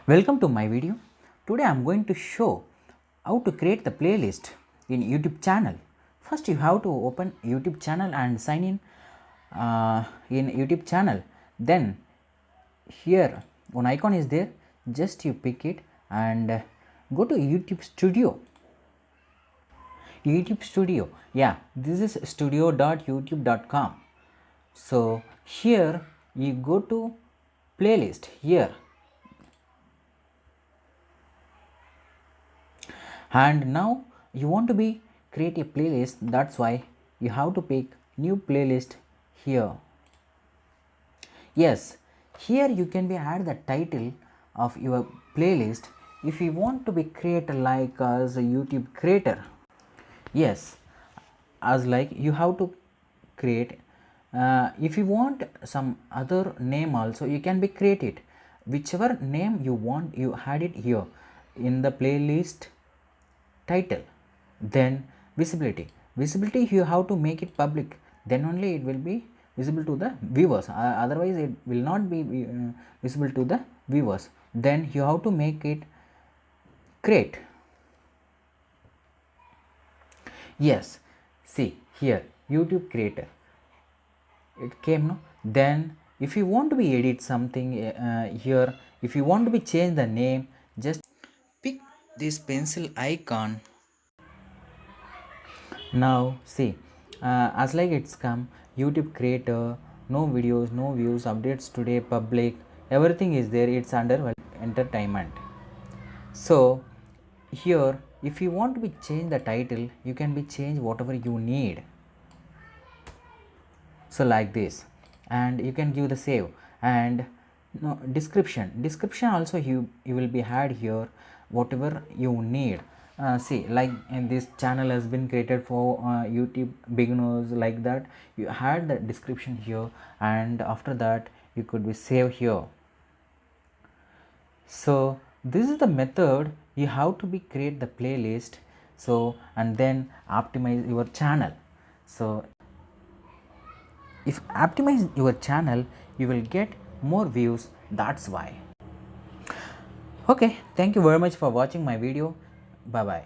Welcome to my video. Today I am going to show how to create the playlist in YouTube channel. First you have to open YouTube channel and sign in YouTube channel. Then here one icon is there, just you pick it and go to YouTube Studio. YouTube Studio, yeah, this is studio.youtube.com. So here you go to playlist here, and now you want to create a playlist. That's why you have to pick new playlist here. Yes, here you can add the title of your playlist if you want to be creator like as a YouTube creator. Yes, as like you have to create if you want some other name also you can create it, whichever name you want you add it here in the playlist title. Then visibility you have to make it public, then only it will be visible to the viewers, otherwise it will not be visible to the viewers. Then you have to make it create. Yes, see here YouTube creator it came, no? Then if you want to edit something here, if you want to change the name, just pick this pencil icon. Now see as like it's come YouTube creator, no videos, no views, updates today, public, everything is there, it's under entertainment. So here if you want to change the title, you can change whatever you need, so like this, and you can give the save. And no, description also you will be add here whatever you need. See like in this channel has been created for YouTube beginners, like that you add the description here, and after that you could save here. So this is the method you have to create the playlist, so and then optimize your channel. So if optimize your channel you will get more views, that's why. Okay, thank you very much for watching my video. Bye bye.